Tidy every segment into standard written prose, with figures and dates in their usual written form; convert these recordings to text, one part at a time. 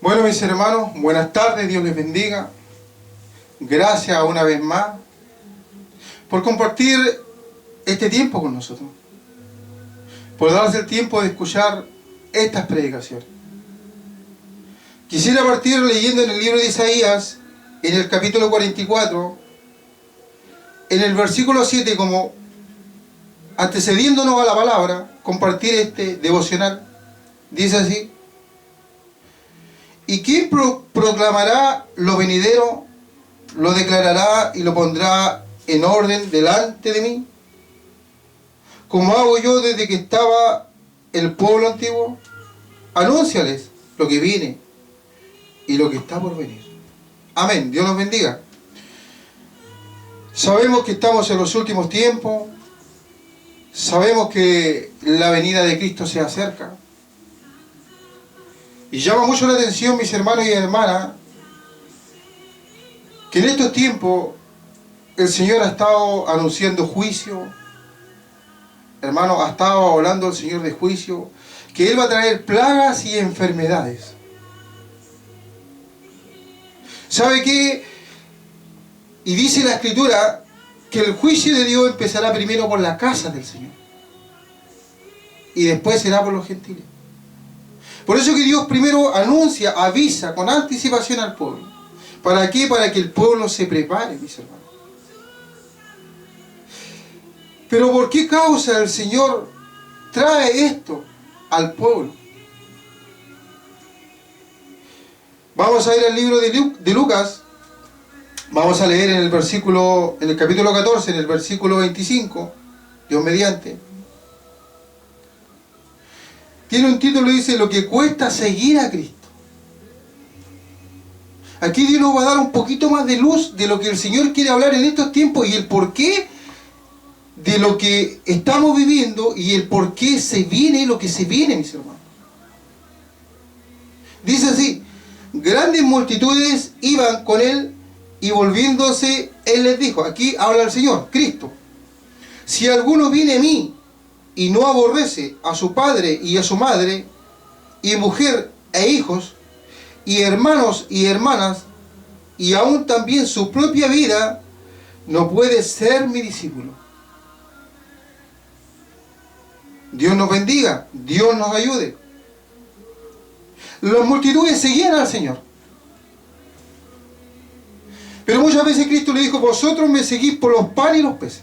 Bueno, mis hermanos, buenas tardes, Dios les bendiga. Gracias una vez más por compartir este tiempo con nosotros, por darnos el tiempo de escuchar estas predicaciones. Quisiera partir leyendo en el libro de Isaías, en el capítulo 44, en el versículo 7, como antecediéndonos a la palabra, compartir este devocional. Dice así: ¿y quién proclamará lo venidero, lo declarará y lo pondrá en orden delante de mí? Como hago yo desde que estaba el pueblo antiguo, anúnciales lo que viene y lo que está por venir. Amén. Dios los bendiga. Sabemos que estamos en los últimos tiempos. Sabemos que la venida de Cristo se acerca. Y llama mucho la atención, mis hermanos y hermanas, que en estos tiempos el Señor ha estado anunciando juicio. Hermano, ha estado hablando el Señor de juicio, que Él va a traer plagas y enfermedades. ¿Sabe qué? Y dice la Escritura que el juicio de Dios empezará primero por la casa del Señor y después será por los gentiles. Por eso que Dios primero anuncia, avisa con anticipación al pueblo. ¿Para qué? Para que el pueblo se prepare, mis hermanos. Pero ¿por qué causa el Señor trae esto al pueblo? Vamos a ir al libro de Lucas. Vamos a leer en el capítulo 14, en el versículo 25, Dios mediante. Tiene un título, dice: lo que cuesta seguir a Cristo. Aquí Dios nos va a dar un poquito más de luz de lo que el Señor quiere hablar en estos tiempos y el porqué de lo que estamos viviendo y el porqué se viene lo que se viene, mis hermanos. Dice así: grandes multitudes iban con él y volviéndose, él les dijo, aquí habla el Señor, Cristo: si alguno viene a mí y no aborrece a su padre y a su madre, y mujer e hijos, y hermanos y hermanas, y aún también su propia vida, no puede ser mi discípulo. Dios nos bendiga, Dios nos ayude. Las multitudes seguían al Señor. Pero muchas veces Cristo le dijo: vosotros me seguís por los panes y los peces.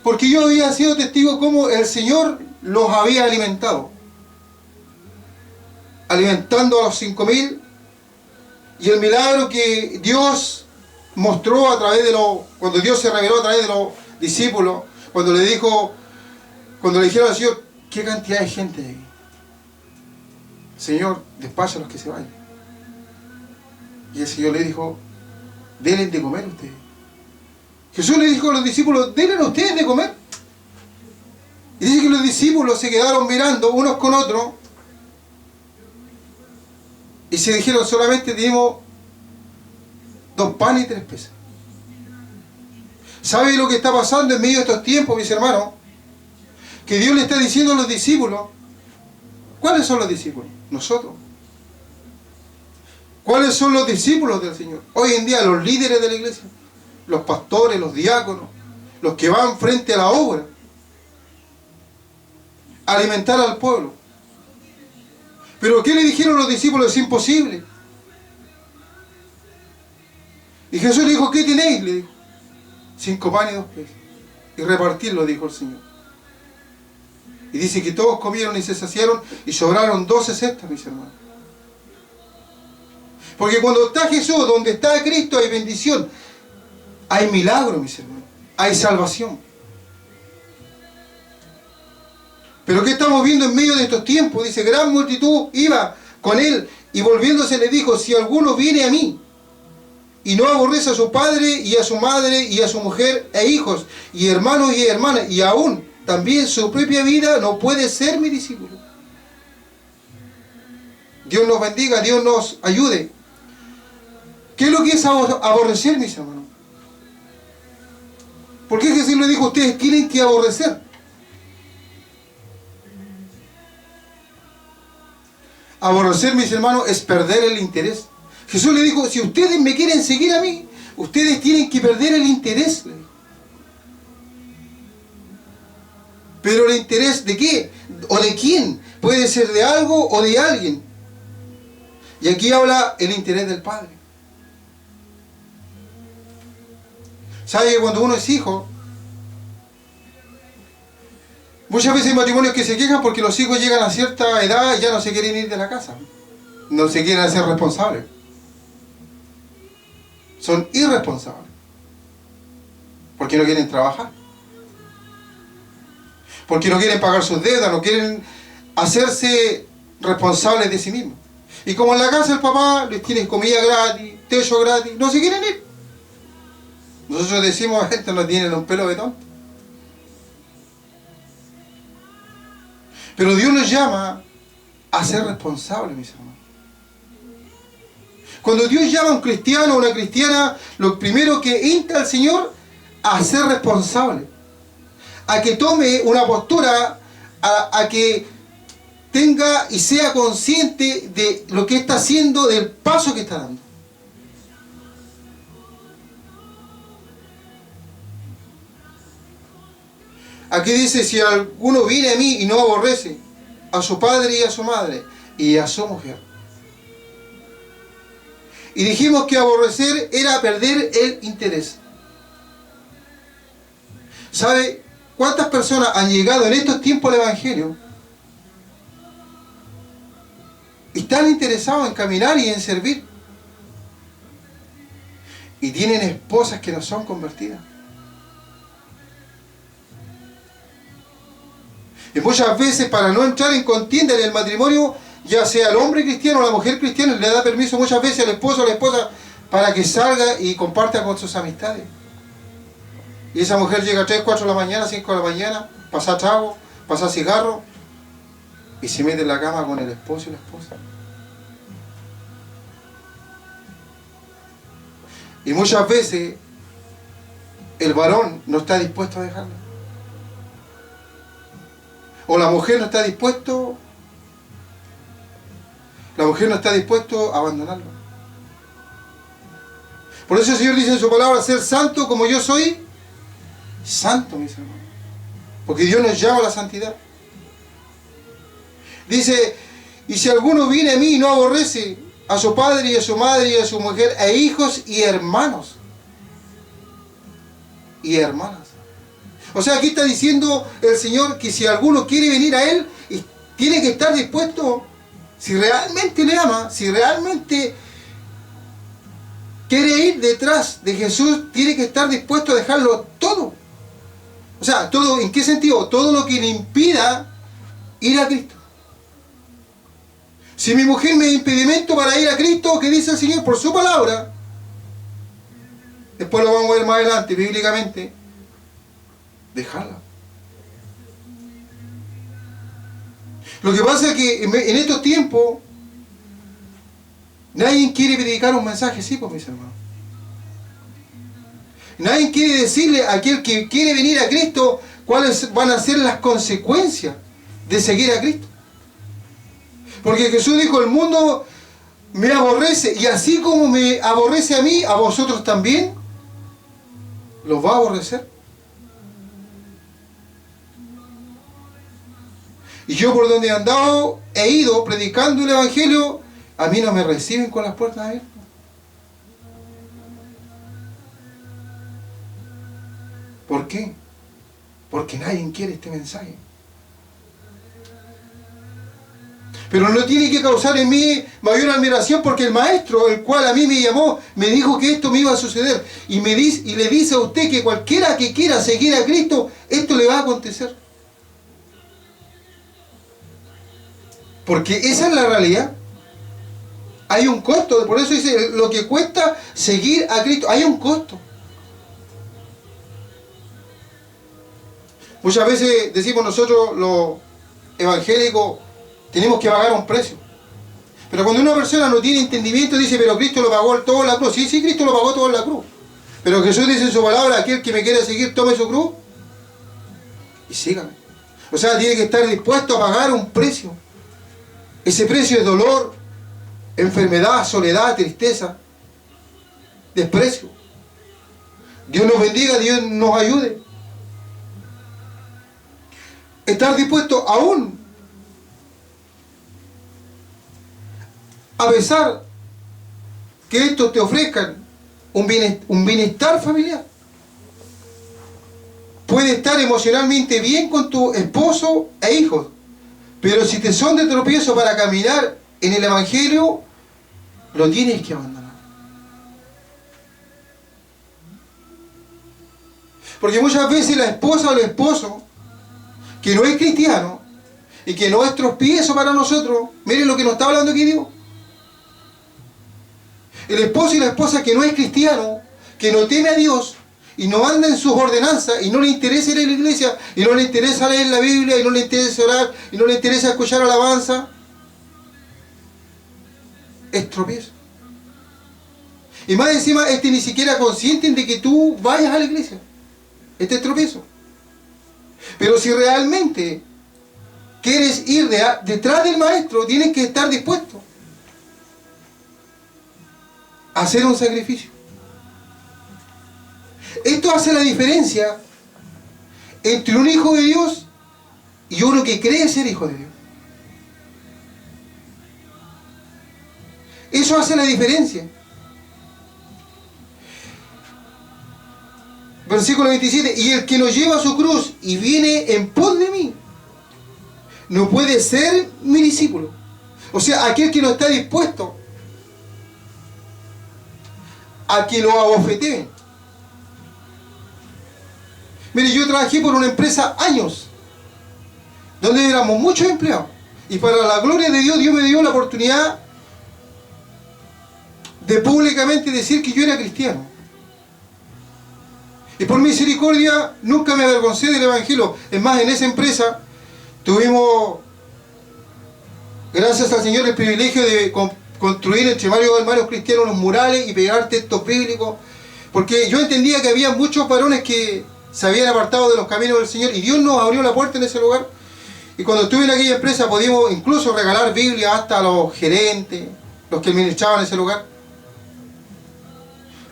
Porque yo había sido testigo cómo el Señor los había alimentado. Alimentando a los 5.000. Y el milagro que Dios mostró a través de cuando Dios se reveló a través de los discípulos, cuando le dijeron al Señor: ¿qué cantidad de gente hay? Señor, despacha a los que se vayan. Y el Señor le dijo: denle de comer a ustedes. Jesús le dijo a los discípulos: denle a ustedes de comer. Y dice que los discípulos se quedaron mirando unos con otros y se dijeron: solamente tenemos 2 panes y 3 peces. ¿Sabe lo que está pasando en medio de estos tiempos, mis hermanos? Que Dios le está diciendo a los discípulos. ¿Cuáles son los discípulos? Nosotros. ¿Cuáles son los discípulos del Señor? Hoy en día los líderes de la iglesia, los pastores, los diáconos, los que van frente a la obra, a alimentar al pueblo. ¿Pero qué le dijeron los discípulos? Es imposible. Y Jesús le dijo: ¿qué tenéis? Le dijo: 5 panes y 2 peces. Y repartirlo, dijo el Señor. Y dice que todos comieron y se saciaron y sobraron 12 cestas, mis hermanos. Porque cuando está Jesús, donde está Cristo, hay bendición. Hay milagro, mis hermanos. Hay salvación. Pero ¿qué estamos viendo en medio de estos tiempos? Dice: gran multitud iba con él y volviéndose le dijo: si alguno viene a mí y no aborrece a su padre y a su madre y a su mujer e hijos y hermanos y hermanas y aún también su propia vida, no puede ser mi discípulo. Dios nos bendiga, Dios nos ayude. ¿Qué es lo que es aborrecer, mis hermanos? ¿Por qué Jesús le dijo: ustedes tienen que aborrecer? Aborrecer, mis hermanos, es perder el interés. Jesús le dijo, si ustedes me quieren seguir a mí, ustedes tienen que perder el interés. Pero el interés ¿de qué? ¿O de quién? Puede ser de algo o de alguien. Y aquí habla el interés del Padre. ¿Sabe que cuando uno es hijo, muchas veces hay matrimonios que se quejan porque los hijos llegan a cierta edad y ya no se quieren ir de la casa? No se quieren hacer responsables. Son irresponsables. Porque no quieren trabajar. Porque no quieren pagar sus deudas, no quieren hacerse responsables de sí mismos. Y como en la casa el papá les tiene comida gratis, techo gratis, no se quieren ir. Nosotros decimos, estos no tienen un pelo de tonto. Pero Dios nos llama a ser responsables, mis hermanos. Cuando Dios llama a un cristiano o una cristiana, lo primero que insta al Señor a ser responsable, a que tome una postura, a que tenga y sea consciente de lo que está haciendo, del paso que está dando. Aquí dice, si alguno viene a mí y no aborrece a su padre y a su madre y a su mujer. Y dijimos que aborrecer era perder el interés. ¿Sabe cuántas personas han llegado en estos tiempos al Evangelio? Y están interesados en caminar y en servir. Y tienen esposas que no son convertidas. Y muchas veces, para no entrar en contienda en el matrimonio, ya sea el hombre cristiano o la mujer cristiana, le da permiso muchas veces al esposo o a la esposa para que salga y comparta con sus amistades. Y esa mujer llega a 3, 4 de la mañana, 5 de la mañana, pasa trago, pasa cigarro, y se mete en la cama con el esposo y la esposa. Y muchas veces el varón no está dispuesto a dejarlo. O la mujer no está dispuesto a abandonarlo. Por eso el Señor dice en su palabra, ser santo como yo soy santo, mis hermanos. Porque Dios nos llama a la santidad. Dice, y si alguno viene a mí y no aborrece a su padre y a su madre y a su mujer, a hijos y hermanos y hermanas. O sea, aquí está diciendo el Señor que si alguno quiere venir a Él, tiene que estar dispuesto, si realmente le ama, si realmente quiere ir detrás de Jesús, tiene que estar dispuesto a dejarlo todo. O sea, todo, ¿en qué sentido? Todo lo que le impida ir a Cristo. Si mi mujer me da impedimento para ir a Cristo, ¿qué dice el Señor? Por su palabra. Después lo vamos a ver más adelante, bíblicamente. Dejarla. Lo que pasa es que en estos tiempos nadie quiere predicar un mensaje así, pues, mis hermanos. Nadie quiere decirle a aquel que quiere venir a Cristo cuáles van a ser las consecuencias de seguir a Cristo. Porque Jesús dijo, el mundo me aborrece, y así como me aborrece a mí, a vosotros también los va a aborrecer. Y yo por donde he andado, he ido predicando el Evangelio, a mí no me reciben con las puertas abiertas. ¿Por qué? Porque nadie quiere este mensaje. Pero no tiene que causar en mí mayor admiración, porque el maestro, el cual a mí me llamó, me dijo que esto me iba a suceder. Y le dice a usted que cualquiera que quiera seguir a Cristo, esto le va a acontecer. Porque esa es la realidad. Hay un costo, por eso dice, lo que cuesta seguir a Cristo, hay un costo. Muchas veces decimos nosotros, los evangélicos, tenemos que pagar un precio. Pero cuando una persona no tiene entendimiento, dice, pero Cristo lo pagó todo en la cruz. Sí, sí, Cristo lo pagó todo en la cruz. Pero Jesús dice en su palabra, aquel que me quiera seguir, tome su cruz y sígame. O sea, tiene que estar dispuesto a pagar un precio. Ese precio es dolor, enfermedad, soledad, tristeza, desprecio. Dios nos bendiga, Dios nos ayude. Estar dispuesto aún, a pesar que estos te ofrezcan un bienestar familiar. Puedes estar emocionalmente bien con tu esposo e hijos, pero si te son de tropiezo para caminar en el Evangelio, lo tienes que abandonar. Porque muchas veces la esposa o el esposo que no es cristiano y que no es tropiezo para nosotros, miren lo que nos está hablando aquí Dios. El esposo y la esposa que no es cristiano, que no teme a Dios y no anda en sus ordenanzas y no le interesa ir a la iglesia y no le interesa leer la Biblia y no le interesa orar y no le interesa escuchar alabanza, es tropiezo. Y más encima, ni siquiera consciente de que tú vayas a la iglesia. Este es tropiezo. Pero si realmente quieres ir detrás del maestro, tienes que estar dispuesto a hacer un sacrificio. Esto hace la diferencia entre un hijo de Dios y uno que cree ser hijo de Dios. Eso hace la diferencia. Versículo 27, y el que no lleva su cruz y viene en pos de mí, no puede ser mi discípulo. O sea, aquel que no está dispuesto a que lo abofeteen. Mire, yo trabajé por una empresa años, donde éramos muchos empleados, y para la gloria de Dios, Dios me dio la oportunidad de públicamente decir que yo era cristiano. Y por misericordia nunca me avergoncé del Evangelio. Es más, en esa empresa tuvimos, gracias al Señor, el privilegio de construir entre varios hermanos cristianos unos murales y pegar textos bíblicos, porque yo entendía que había muchos varones que se habían apartado de los caminos del Señor y Dios nos abrió la puerta en ese lugar. Y cuando estuve en aquella empresa pudimos incluso regalar Biblia hasta a los gerentes, los que administraban ese lugar.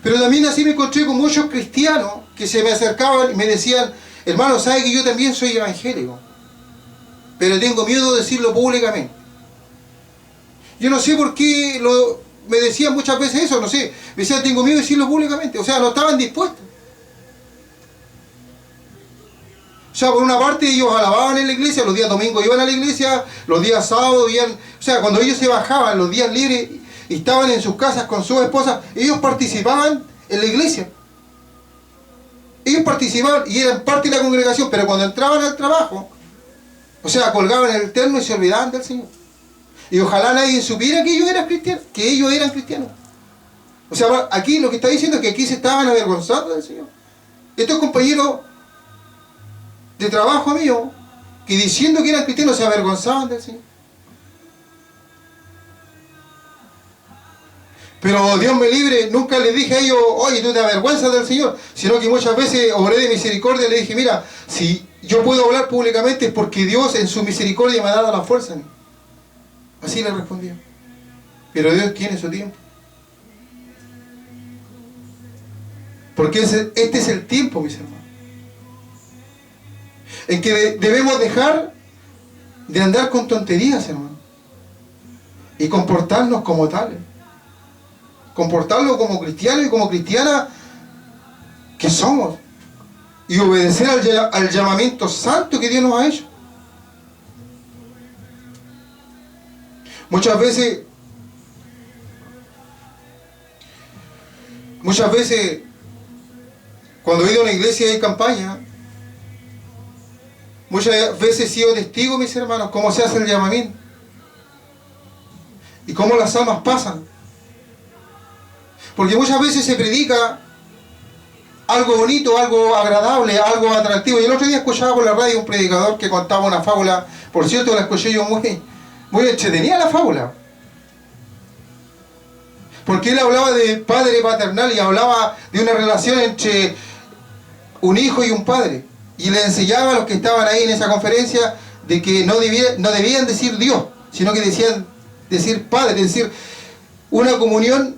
Pero también así me encontré con muchos cristianos que se me acercaban y me decían: hermano, ¿sabe que yo también soy evangélico? Pero tengo miedo de decirlo públicamente. Yo no sé por qué me decían muchas veces eso, no sé. Me decían: tengo miedo de decirlo públicamente. O sea, no estaban dispuestos. O sea, por una parte ellos alababan en la iglesia, los días domingos iban a la iglesia, los días sábados iban... O sea, cuando ellos se bajaban los días libres y estaban en sus casas con sus esposas, ellos participaban en la iglesia. Ellos participaban y eran parte de la congregación, pero cuando entraban al trabajo, o sea, colgaban el terno y se olvidaban del Señor. Y ojalá nadie supiera que ellos eran cristianos, O sea, aquí lo que está diciendo es que aquí se estaban avergonzando del Señor. Estos compañeros de trabajo mío, que diciendo que eran cristianos se avergonzaban del Señor. Pero Dios me libre, nunca les dije a ellos: oye, tú te avergüenzas del Señor, sino que muchas veces obré de misericordia y les dije: mira, si yo puedo hablar públicamente es porque Dios en su misericordia me ha dado la fuerza a mí. Así le respondí. Pero Dios tiene su tiempo. Porque este es el tiempo, mis hermanos, en que debemos dejar de andar con tonterías, hermano, y comportarnos como tales. Comportarlo como cristianos y como cristianas que somos, y obedecer al llamamiento santo que Dios nos ha hecho. Muchas veces cuando he ido a una iglesia y hay campaña, muchas veces he sido testigo, mis hermanos, cómo se hace el llamamiento y cómo las almas pasan. Porque muchas veces se predica algo bonito, algo agradable, algo atractivo. Y el otro día escuchaba por la radio un predicador que contaba una fábula. Por cierto, la escuché yo muy entretenida la fábula. Porque él hablaba de padre paternal y hablaba de una relación entre un hijo y un padre. Y le enseñaba a los que estaban ahí en esa conferencia de que no debían decir Dios, sino que decían decir padre, es decir, una comunión,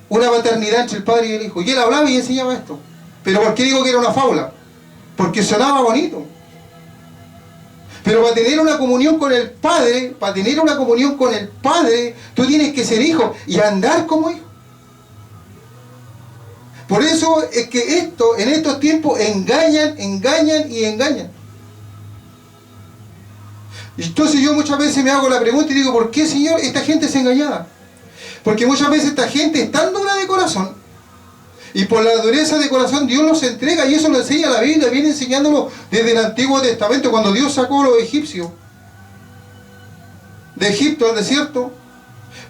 una paternidad entre el padre y el hijo. Y él hablaba y enseñaba esto. Pero ¿por qué digo que era una fábula? Porque sonaba bonito. Pero para tener una comunión con el Padre, tú tienes que ser hijo y andar como hijo. Por eso es que en estos tiempos engañan. Entonces yo muchas veces me hago la pregunta y digo, ¿por qué, Señor, esta gente es engañada? Porque muchas veces esta gente es tan dura de corazón, y por la dureza de corazón Dios los entrega, y eso lo enseña la Biblia, viene enseñándolo desde el Antiguo Testamento, cuando Dios sacó a los egipcios de Egipto al desierto.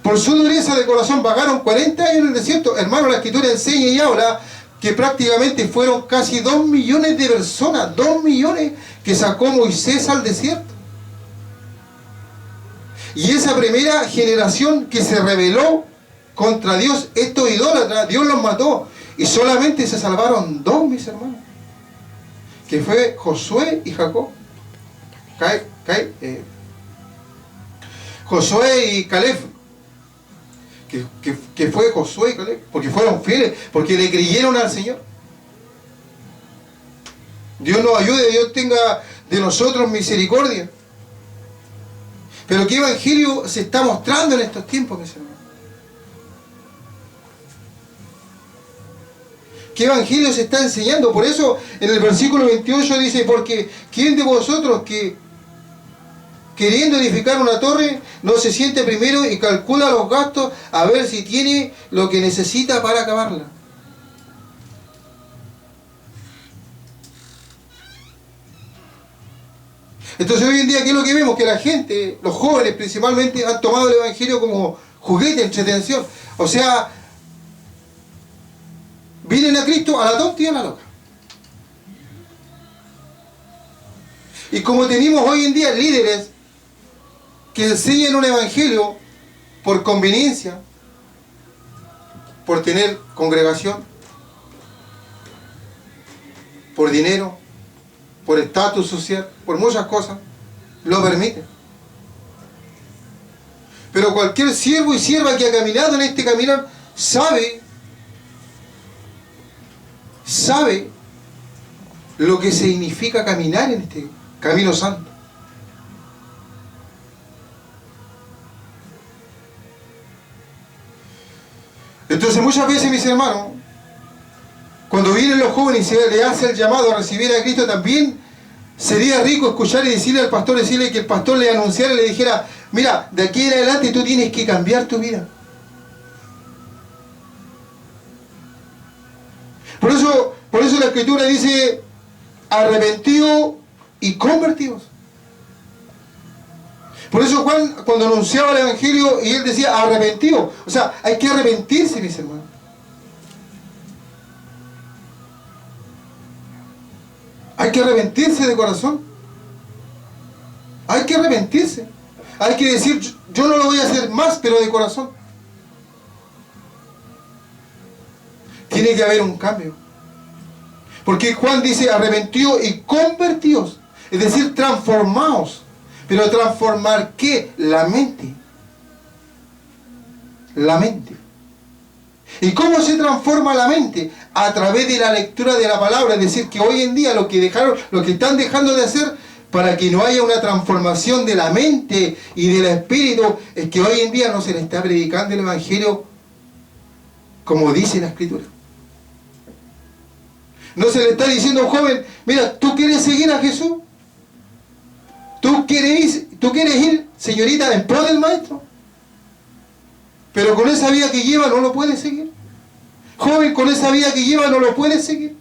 Por su dureza de corazón vagaron 40 años en el desierto. Hermano, la Escritura enseña y habla que prácticamente fueron casi 2 millones de personas, 2 millones que sacó Moisés al desierto. Y esa primera generación que se rebeló contra Dios, estos idólatras, Dios los mató. Y solamente se salvaron 2, mis hermanos, que fue Josué y Jacob. Josué y Caleb. Que fue Josué y Caleb, porque fueron fieles, porque le creyeron al Señor. Dios nos ayude, Dios tenga de nosotros misericordia. Pero ¿qué evangelio se está mostrando en estos tiempos, mis hermanos? ¿Qué evangelio se está enseñando? Por eso en el versículo 28 dice, porque ¿quién de vosotros que queriendo edificar una torre no se siente primero y calcula los gastos a ver si tiene lo que necesita para acabarla? Entonces hoy en día, ¿qué es lo que vemos? Que la gente, los jóvenes principalmente, han tomado el evangelio como juguete, entretención. O sea, vienen a Cristo a la tonta y a la loca. Y como tenemos hoy en día líderes que enseñan un evangelio por conveniencia, por tener congregación, por dinero, por estatus social, por muchas cosas, lo permiten. Pero cualquier siervo y sierva que ha caminado en este caminar sabe lo que significa caminar en este camino santo. Entonces muchas veces, mis hermanos, cuando vienen los jóvenes y se le hace el llamado a recibir a Cristo, también sería rico escuchar y decirle al pastor, decirle que el pastor le anunciara y le dijera, mira, de aquí en adelante tú tienes que cambiar tu vida. Por eso la Escritura dice, arrepentidos y convertidos. Por eso Juan, cuando anunciaba el Evangelio, y él decía, arrepentidos. O sea, hay que arrepentirse, mis hermanos. Hay que arrepentirse de corazón. Hay que arrepentirse. Hay que decir, yo no lo voy a hacer más, pero de corazón. Tiene que haber un cambio. Porque Juan dice, arrepentidos y convertidos. Es decir, transformados. Pero transformar ¿qué? La mente. La mente. ¿Y cómo se transforma la mente? A través de la lectura de la palabra. Es decir, que hoy en día lo que están dejando de hacer para que no haya una transformación de la mente y del espíritu, es que hoy en día no se le está predicando el Evangelio como dice la Escritura. No se le está diciendo a un joven, mira, ¿tú quieres seguir a Jesús? ¿Tú quieres ir, señorita, en pro del Maestro? Pero con esa vida que lleva no lo puedes seguir. Joven, con esa vida que lleva no lo puedes seguir.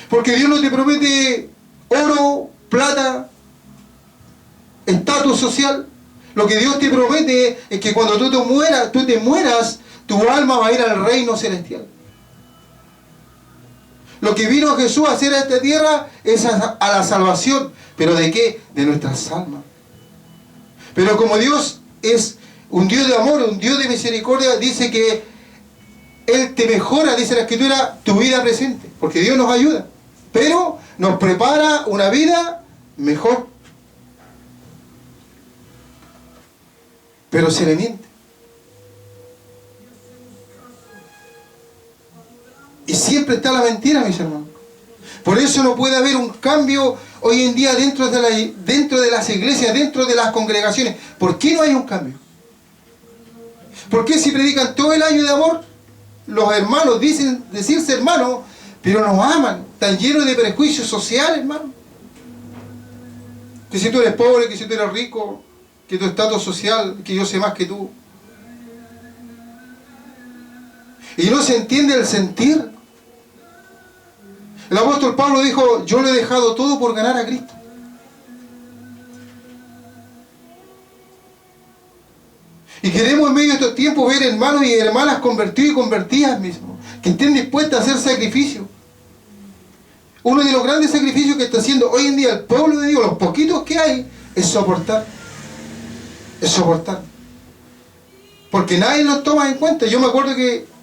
Porque Dios no te promete oro, plata, estatus social. Lo que Dios te promete es que cuando tú te mueras, tu alma va a ir al reino celestial. Lo que vino Jesús a hacer a esta tierra es a la salvación. ¿Pero de qué? De nuestras almas. Pero como Dios es un Dios de amor, un Dios de misericordia, dice que Él te mejora, dice la Escritura, tu vida presente. Porque Dios nos ayuda. Pero nos prepara una vida mejor. Pero se le miente. Y siempre está la mentira, mis hermanos. Por eso no puede haber un cambio hoy en día dentro de las iglesias, dentro de las congregaciones. ¿Por qué no hay un cambio? ¿Por qué si predican todo el año de amor, los hermanos dicen decirse hermanos, pero no aman? Están llenos de prejuicios sociales, hermano. Que si tú eres pobre, que si tú eres rico, que tu estatus social, que yo sé más que tú. Y no se entiende el sentir. El apóstol Pablo dijo, yo lo he dejado todo por ganar a Cristo. Y queremos en medio de estos tiempos ver hermanos y hermanas convertidos y convertidas mismos, que estén dispuestas a hacer sacrificio. Uno de los grandes sacrificios que está haciendo hoy en día el pueblo de Dios, los poquitos que hay, es soportar. Es soportar. Porque nadie los toma en cuenta. Yo me acuerdo que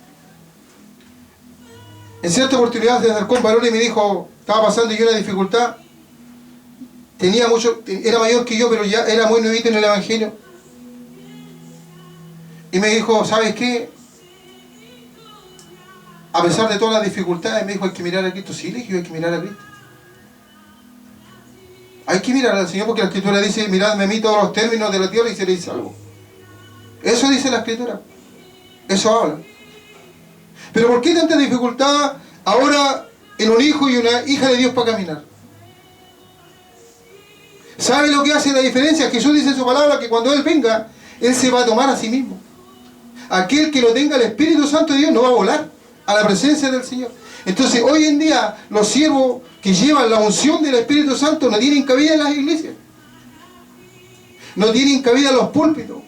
en cierta oportunidad se acercó un varón y me dijo, estaba pasando yo una dificultad, era mayor que yo, pero ya era muy nuevito en el Evangelio. Y me dijo, ¿sabes qué? A pesar de todas las dificultades, me dijo, hay que mirar a Cristo. Sí, le dije, hay que mirar a Cristo. Hay que mirar al Señor porque la Escritura dice, miradme a mí todos los términos de la tierra y seréis salvos. Eso dice la Escritura. Eso habla. Pero ¿por qué tanta dificultad ahora en un hijo y una hija de Dios para caminar? ¿Sabe lo que hace la diferencia? Jesús dice en su palabra que cuando Él venga, Él se va a tomar a sí mismo. Aquel que no tenga el Espíritu Santo de Dios no va a volar a la presencia del Señor. Entonces hoy en día los siervos que llevan la unción del Espíritu Santo no tienen cabida en las iglesias. No tienen cabida en los púlpitos.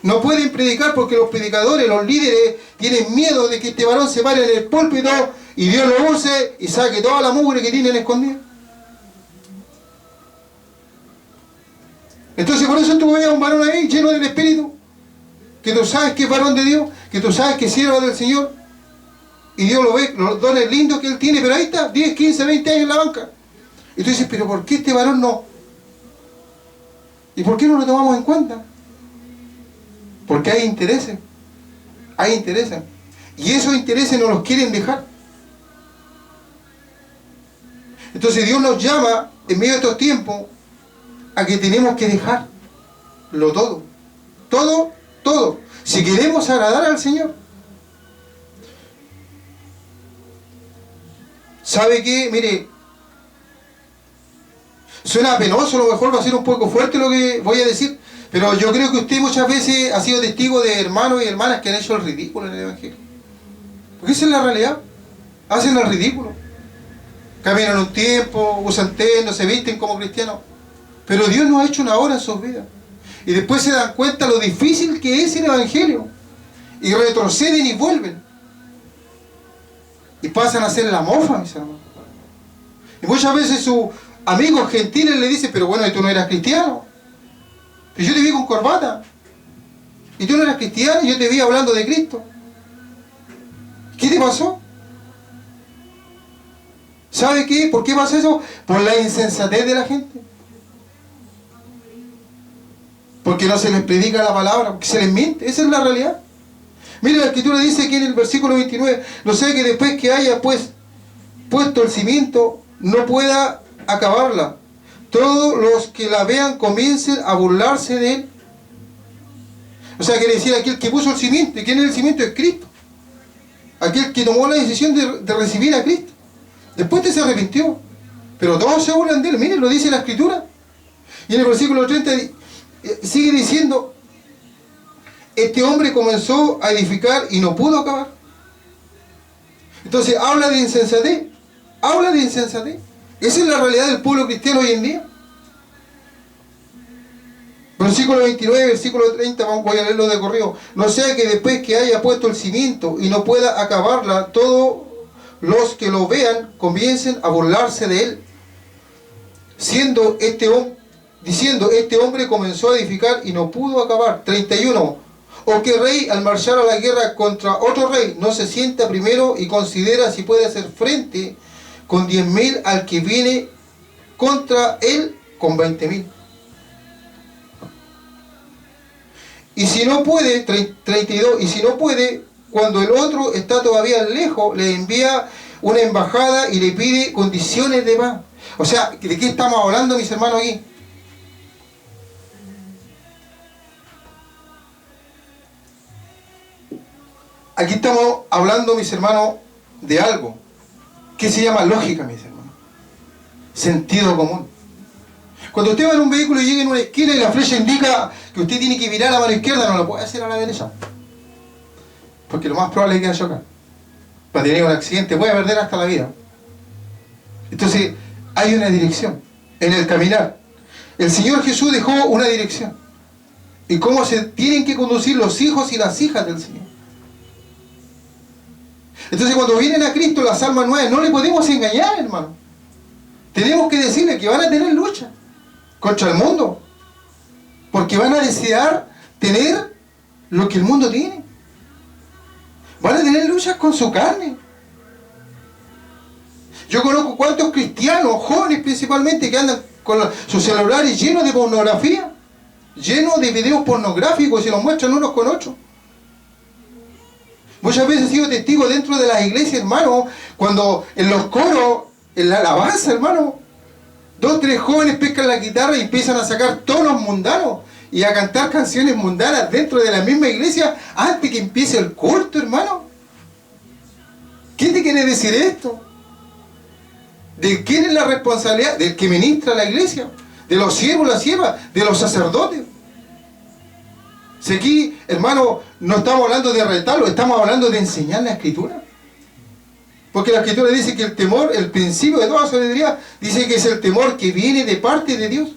No pueden predicar porque los predicadores, los líderes, tienen miedo de que este varón se pare en el púlpito y Dios lo use y saque toda la mugre que tienen escondida. Entonces por eso tú ves a un varón ahí lleno del Espíritu, que tú sabes que es varón de Dios, que tú sabes que es siervo del Señor, y Dios lo ve, los dones lindos que él tiene, pero ahí está, 10, 15, 20 años en la banca. Y tú dices, pero ¿por qué este varón no? ¿Y por qué no lo tomamos en cuenta? Porque hay intereses. Hay intereses. Y esos intereses no los quieren dejar. Entonces Dios nos llama, en medio de estos tiempos, a que tenemos que dejarlo todo. Todo, todo. Si queremos agradar al Señor. ¿Sabe qué? Mire, suena penoso, a lo mejor va a ser un poco fuerte lo que voy a decir, pero yo creo que usted muchas veces ha sido testigo de hermanos y hermanas que han hecho el ridículo en el Evangelio. Porque esa es la realidad. Hacen el ridículo. Caminan un tiempo, usan ternos, se visten como cristianos. Pero Dios nos ha hecho una obra en sus vidas. Y después se dan cuenta lo difícil que es el Evangelio. Y retroceden y vuelven. Y pasan a ser la mofa, mis hermanos. Y muchas veces sus amigos gentiles le dicen, pero bueno, ¿y tú no eras cristiano? Pero yo te vi con corbata. Y tú no eras cristiano y yo te vi hablando de Cristo. ¿Qué te pasó? ¿Sabe qué? ¿Por qué pasa eso? Por la insensatez de la gente. Porque no se les predica la palabra, porque se les miente. Esa es la realidad. Mire, la Escritura dice aquí en el versículo 29, no sé que después que haya puesto el cimiento, no pueda acabarla. Todos los que la vean comiencen a burlarse de él. O sea, quiere decir aquel que puso el cimiento. ¿Y quién es el cimiento? Es Cristo. Aquel que tomó la decisión de recibir a Cristo. Después se arrepintió. Pero todos se burlan de él. Miren, lo dice la Escritura. Y en el versículo 30 sigue diciendo, este hombre comenzó a edificar y no pudo acabar. Entonces habla de insensatez. Habla de insensatez. Esa es la realidad del pueblo cristiano hoy en día. Versículo 29, versículo 30, voy a leerlo de corrido. No sea que después que haya puesto el cimiento y no pueda acabarla, todos los que lo vean comiencen a burlarse de él. Diciendo, este hombre comenzó a edificar y no pudo acabar. 31. O que rey al marchar a la guerra contra otro rey no se sienta primero y considera si puede hacer frente con 10.000 al que viene contra él con 20.000. Y si no puede, 32, y si no puede, cuando el otro está todavía lejos, le envía una embajada y le pide condiciones de paz. O sea, ¿de qué estamos hablando, mis hermanos, aquí? Aquí estamos hablando, mis hermanos, de algo que se llama lógica, mis hermanos. Sentido común. Cuando usted va en un vehículo y llega en una esquina y la flecha indica que usted tiene que virar a la mano izquierda, no lo puede hacer a la derecha. Porque lo más probable es que vaya a chocar. Para tener un accidente puede perder hasta la vida. Entonces, hay una dirección en el caminar. El Señor Jesús dejó una dirección. Y cómo se tienen que conducir los hijos y las hijas del Señor. Entonces, cuando vienen a Cristo las almas nuevas, no le podemos engañar, hermano. Tenemos que decirle que van a tener lucha contra el mundo. Porque van a desear tener lo que el mundo tiene. Van a tener luchas con su carne. Yo conozco cuantos cristianos, jóvenes principalmente, que andan con sus celulares llenos de pornografía, llenos de videos pornográficos y se los muestran unos con otros. Muchas veces he sido testigo dentro de las iglesias, hermano, cuando en los coros, en la alabanza, hermano, 2 o 3 jóvenes pescan la guitarra y empiezan a sacar tonos mundanos y a cantar canciones mundanas dentro de la misma iglesia antes que empiece el culto, hermano. ¿Qué te quiere decir esto? ¿De quién es la responsabilidad? Del que ministra la iglesia, de los siervos, las siervas, de los sacerdotes. Si aquí, hermano, no estamos hablando de retarlo, estamos hablando de enseñar la Escritura. Porque la Escritura dice que el temor, el principio de toda sabiduría, dice que es el temor que viene de parte de Dios.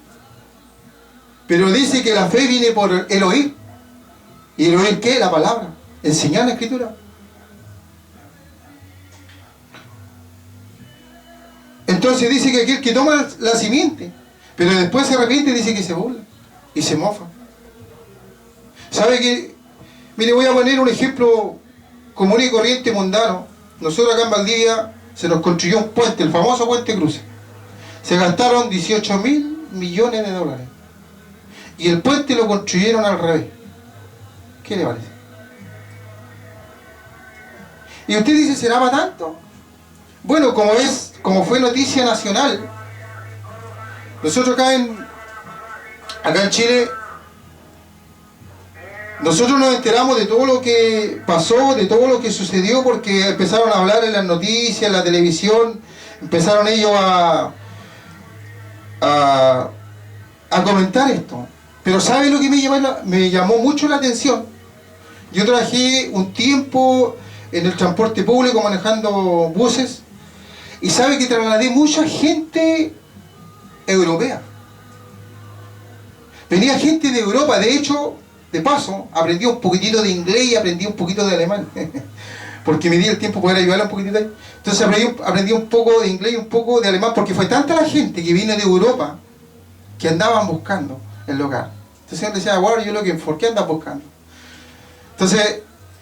Pero dice que la fe viene por el oír. ¿Y el oír qué? La palabra. Enseñar la Escritura. Entonces dice que aquel que toma la simiente, pero después se arrepiente, dice que se burla y se mofa. ¿Sabe qué? Mire, voy a poner un ejemplo común y corriente mundano. Nosotros acá en Valdivia se nos construyó un puente, el famoso puente Cruce. Se gastaron 18.000 millones de dólares. Y el puente lo construyeron al revés. ¿Qué le parece? Y usted dice, ¿será para tanto? Bueno, como fue noticia nacional, nosotros acá en Chile, nosotros nos enteramos de todo lo que pasó, de todo lo que sucedió, porque empezaron a hablar en las noticias, en la televisión, empezaron ellos a comentar esto. Pero ¿sabe lo que me llamó mucho la atención? Yo trabajé un tiempo en el transporte público manejando buses, y sabe que trasladé mucha gente europea. Venía gente de Europa, de hecho, de paso, aprendí un poquitito de inglés y aprendí un poquito de alemán. Porque me di el tiempo para poder ayudarle un poquitito ahí. Entonces aprendí un poco de inglés y un poco de alemán, porque fue tanta la gente que vino de Europa que andaban buscando el lugar. Entonces él decía, what are you looking for? ¿Qué andas buscando? Entonces,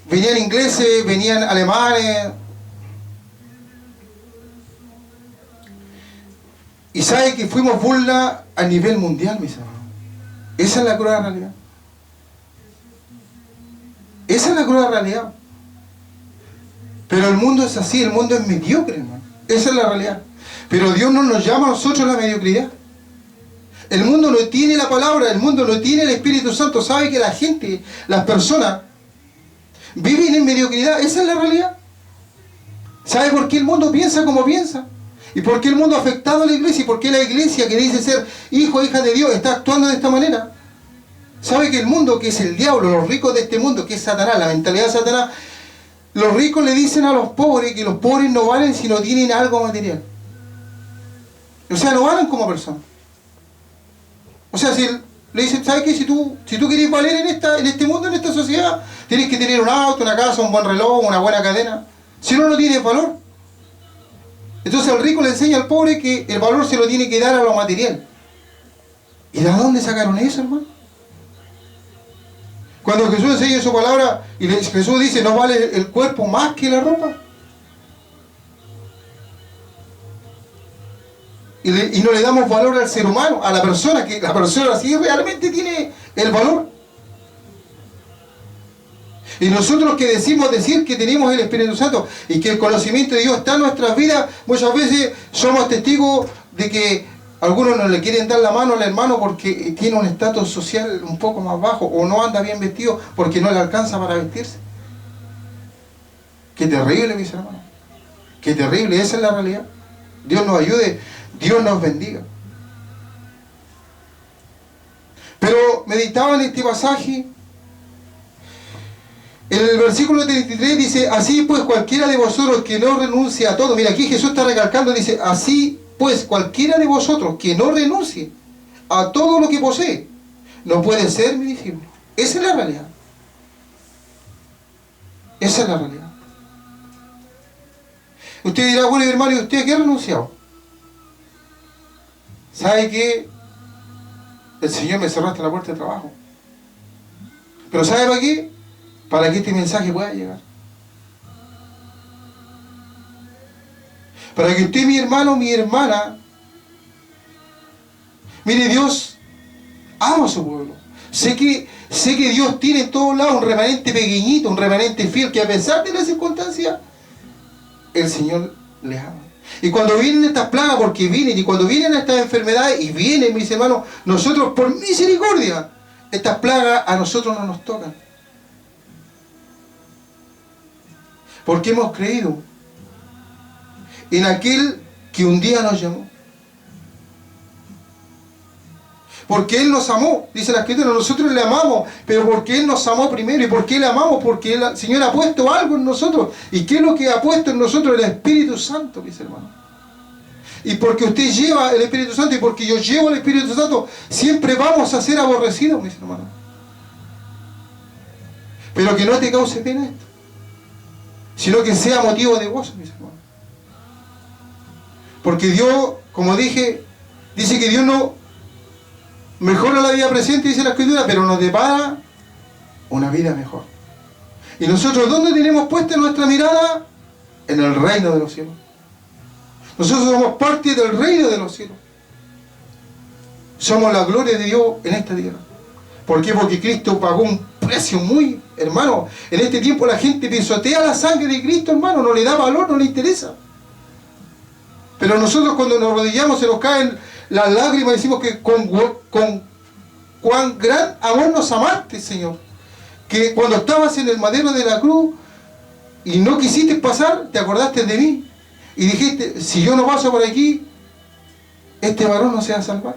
venían ingleses, venían alemanes. Y sabe que fuimos burla a nivel mundial, mis hermanos. Esa es la cruda realidad. Esa es la cruda realidad. Pero el mundo es así, el mundo es mediocre, hermano. Esa es la realidad. Pero Dios no nos llama a nosotros a la mediocridad. El mundo no tiene la palabra, el mundo no tiene el Espíritu Santo. Sabe que la gente, las personas, viven en mediocridad. Esa es la realidad. ¿Sabe por qué el mundo piensa como piensa? ¿Y por qué el mundo ha afectado a la iglesia? ¿Y por qué la iglesia que dice ser hijo e hija de Dios está actuando de esta manera? ¿Sabe que el mundo, que es el diablo, los ricos de este mundo, que es Satanás, la mentalidad de Satanás, los ricos le dicen a los pobres que los pobres no valen si no tienen algo material? O sea, no valen como personas. O sea, si le dicen, ¿sabes qué? Si tú quieres valer en este mundo, en esta sociedad, tienes que tener un auto, una casa, un buen reloj, una buena cadena. Si no, no tienes valor. Entonces el rico le enseña al pobre que el valor se lo tiene que dar a lo material. ¿Y de dónde sacaron eso, hermano? Cuando Jesús enseña su palabra y Jesús dice, ¿no vale el cuerpo más que la ropa? y no le damos valor al ser humano, a la persona, que la persona sí realmente tiene el valor. Y nosotros que decimos decir que tenemos el Espíritu Santo y que el conocimiento de Dios está en nuestras vidas, muchas veces somos testigos de que algunos no le quieren dar la mano al hermano porque tiene un estatus social un poco más bajo, o no anda bien vestido porque no le alcanza para vestirse. Qué terrible, mis hermanos. Qué terrible, esa es la realidad. Dios nos ayude, Dios nos bendiga. Pero meditaba en este pasaje. En el versículo 33 dice: así pues cualquiera de vosotros que no renuncie a todo. Mira, aquí Jesús está recalcando, dice: así pues cualquiera de vosotros que no renuncie a todo lo que posee, no puede ser mi discípulo. Esa es la realidad. Esa es la realidad. Usted dirá: bueno, hermano, ¿y usted qué ha renunciado? ¿Sabe qué? El Señor me cerró hasta la puerta de trabajo. ¿Pero sabe para qué? Para que este mensaje pueda llegar. Para que usted, mi hermano, mi hermana, mire, Dios ama a su pueblo. Sé que Dios tiene en todos lados un remanente pequeñito, un remanente fiel, que a pesar de las circunstancias, el Señor les ama. Y cuando vienen estas plagas, porque vienen, y cuando vienen estas enfermedades, y vienen, mis hermanos, nosotros, por misericordia, estas plagas a nosotros no nos tocan. Porque hemos creído en aquel que un día nos llamó. Porque Él nos amó, dice la Escritura, nosotros le amamos, pero porque Él nos amó primero. ¿Y por qué le amamos? Porque el Señor ha puesto algo en nosotros. ¿Y qué es lo que ha puesto en nosotros? El Espíritu Santo, mis hermanos. Y porque usted lleva el Espíritu Santo y porque yo llevo el Espíritu Santo, siempre vamos a ser aborrecidos, mis hermanos. Pero que no te cause pena esto, sino que sea motivo de gozo, mis hermanos. Porque Dios, como dije, dice que Dios no mejora la vida presente, dice la Escritura, pero nos depara una vida mejor. Y nosotros, ¿dónde tenemos puesta nuestra mirada? En el reino de los cielos. Nosotros somos parte del reino de los cielos. Somos la gloria de Dios en esta tierra. ¿Por qué? Porque Cristo pagó un precio muy, hermano. En este tiempo la gente pisotea la sangre de Cristo, hermano. No le da valor, no le interesa. Pero nosotros, cuando nos arrodillamos, se nos caen las lágrimas y decimos que con cuán gran amor nos amaste, Señor. Que cuando estabas en el madero de la cruz y no quisiste pasar, te acordaste de mí. Y dijiste: si yo no paso por aquí, este varón no se va a salvar.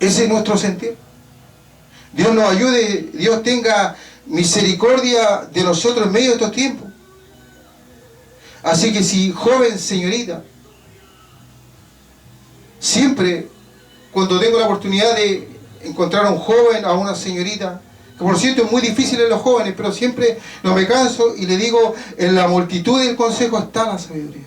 Ese es nuestro sentir. Dios nos ayude, Dios tenga misericordia de nosotros en medio de estos tiempos. Así que si, joven señorita, siempre cuando tengo la oportunidad de encontrar a un joven, a una señorita, que por cierto es muy difícil en los jóvenes, pero siempre no me canso y le digo: en la multitud del consejo está la sabiduría.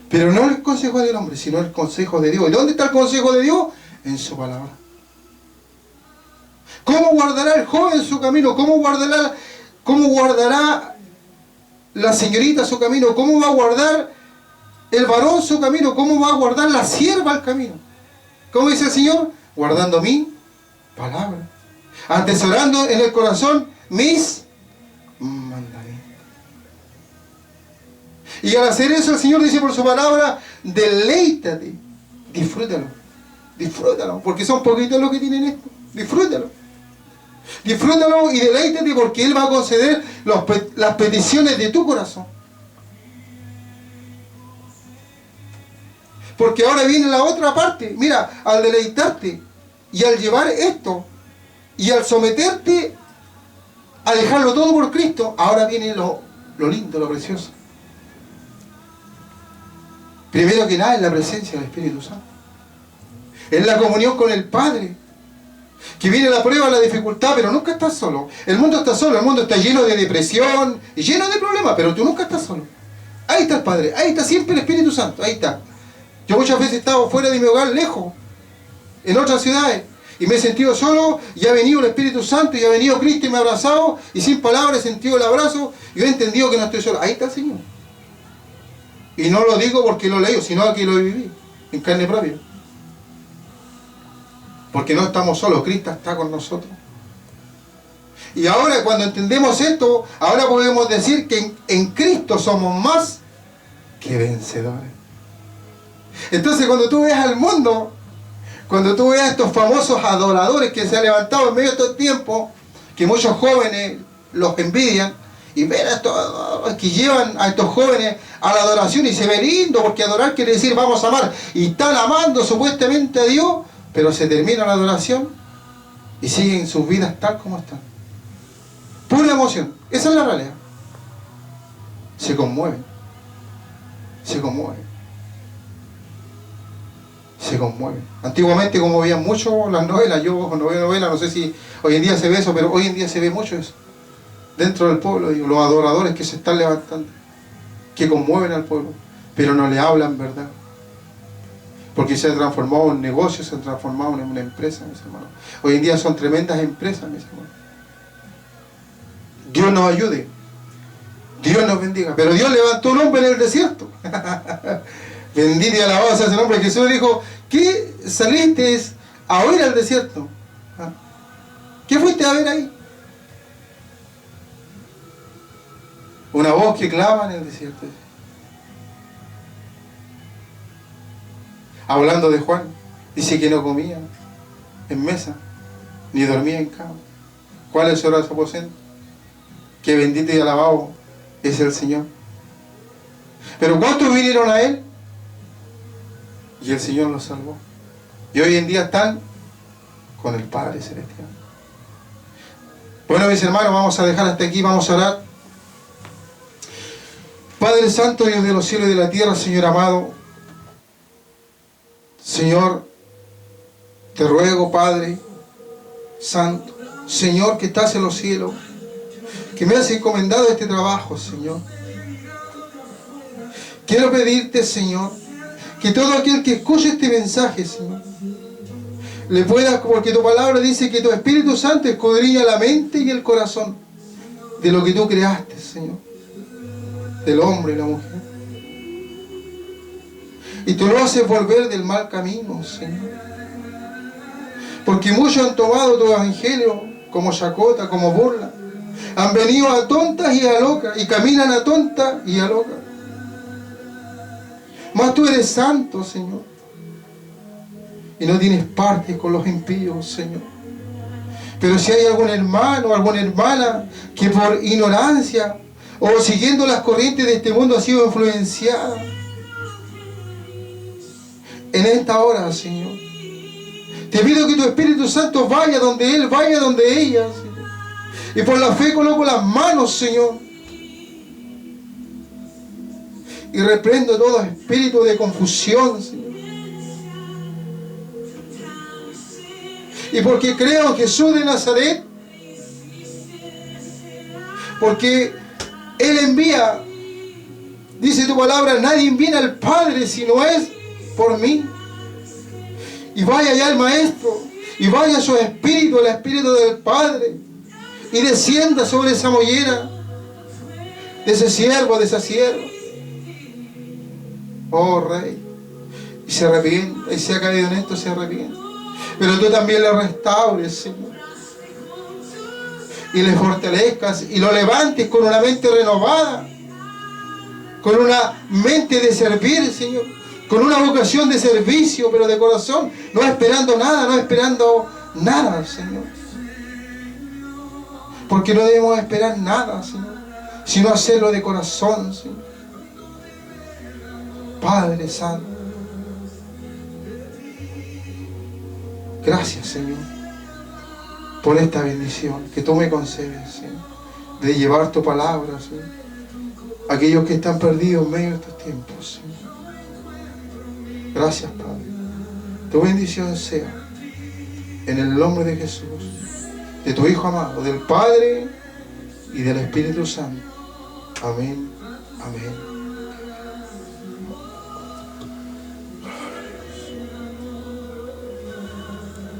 Pero no el consejo del hombre, sino el consejo de Dios. ¿Y dónde está el consejo de Dios? En su palabra. ¿Cómo guardará el joven su camino? ¿Cómo guardará la señorita su camino? ¿Cómo va a guardar el varón su camino? ¿Cómo va a guardar la sierva el camino? ¿Cómo dice el Señor? Guardando mi palabra, atesorando en el corazón mis mandamientos. Y al hacer eso, el Señor dice por su palabra: deleítate, disfrútalo. Disfrútalo, porque son poquitos los que tienen esto. Disfrútalo. Disfrútalo y deleítate, porque Él va a conceder las peticiones de tu corazón. Porque ahora viene la otra parte. Mira, al deleitarte y al llevar esto y al someterte a dejarlo todo por Cristo, ahora viene lo lindo, lo precioso. Primero que nada es la presencia del Espíritu Santo. Es la comunión con el Padre. Que viene la prueba, la dificultad, pero nunca estás solo. El mundo está solo, el mundo está lleno de depresión y lleno de problemas, pero tú nunca estás solo. Ahí está el Padre, ahí está siempre el Espíritu Santo, ahí está. Yo muchas veces he estado fuera de mi hogar, lejos, en otras ciudades, y me he sentido solo, y ha venido el Espíritu Santo, y ha venido Cristo y me ha abrazado, y sin palabras he sentido el abrazo, y he entendido que no estoy solo. Ahí está el Señor. Y no lo digo porque lo leí, sino que lo viví en carne propia. Porque no estamos solos, Cristo está con nosotros. Y ahora cuando entendemos esto, ahora podemos decir que en Cristo somos más que vencedores. Entonces cuando tú veas al mundo, cuando tú veas a estos famosos adoradores que se han levantado en medio de todo el tiempo, que muchos jóvenes los envidian, y ver a estos que llevan a estos jóvenes a la adoración y se ve lindo, porque adorar quiere decir vamos a amar, y están amando supuestamente a Dios, pero se termina la adoración y siguen sus vidas tal como están. Pura emoción, esa es la realidad. Se conmueven, se conmueven, se conmueven. Antiguamente, como veían mucho las novelas, yo no veo novelas, no sé si hoy en día se ve eso, pero hoy en día se ve mucho eso. Dentro del pueblo, digo, los adoradores que se están levantando, que conmueven al pueblo, pero no le hablan verdad. Porque se ha transformado en negocio, se ha transformado en una empresa, mis hermanos. Hoy en día son tremendas empresas, mis hermanos. Dios nos ayude, Dios nos bendiga. Pero Dios levantó un hombre en el desierto. Bendito y alabado sea ese nombre. Jesús le dijo, ¿qué saliste a oír al desierto? ¿Qué fuiste a ver ahí? Una voz que clama en el desierto. Hablando de Juan, dice que no comía en mesa, ni dormía en cama. ¿Cuál es su aposento? Que bendito y alabado es el Señor. Pero ¿cuántos vinieron a Él? Y el Señor los salvó. Y hoy en día están con el Padre Celestial. Bueno, mis hermanos, vamos a dejar hasta aquí, vamos a orar. Padre Santo, Dios de los cielos y de la tierra, Señor amado, Señor, te ruego, Padre Santo, Señor que estás en los cielos, que me has encomendado este trabajo, Señor. Quiero pedirte, Señor, que todo aquel que escuche este mensaje, Señor, le pueda, porque tu palabra dice que tu Espíritu Santo escudriña la mente y el corazón de lo que tú creaste, Señor, del hombre y la mujer. Y tú lo haces volver del mal camino, Señor. Porque muchos han tomado tu evangelio como chacota, como burla. Han venido a tontas y a locas, y caminan a tontas y a locas. Mas tú eres santo, Señor. Y no tienes parte con los impíos, Señor. Pero si hay algún hermano o alguna hermana que por ignorancia o siguiendo las corrientes de este mundo ha sido influenciada, en esta hora, Señor, te pido que tu Espíritu Santo vaya donde Él, vaya donde ella, Señor. Y por la fe coloco las manos, Señor. Y reprendo todo espíritu de confusión, Señor. Y porque creo en Jesús de Nazaret, porque Él envía, dice tu palabra, nadie viene al Padre si no es por mí. Y vaya ya el Maestro, y vaya su Espíritu, el Espíritu del Padre, y descienda sobre esa mollera, de ese siervo, de esa sierva. Oh Rey, y se arrepienta, y se ha caído en esto, se arrepiente. Pero tú también le restaures, Señor, y le fortalezcas, y lo levantes con una mente renovada, con una mente de servir, Señor, con una vocación de servicio, pero de corazón, no esperando nada, Señor. Porque no debemos esperar nada, Señor, sino hacerlo de corazón, Señor. Padre Santo, gracias, Señor, por esta bendición que tú me concedes, Señor, de llevar tu palabra, Señor, a aquellos que están perdidos en medio de estos tiempos, Señor. Gracias, Padre. Tu bendición sea en el nombre de Jesús, de tu Hijo amado, del Padre y del Espíritu Santo. Amén, amén.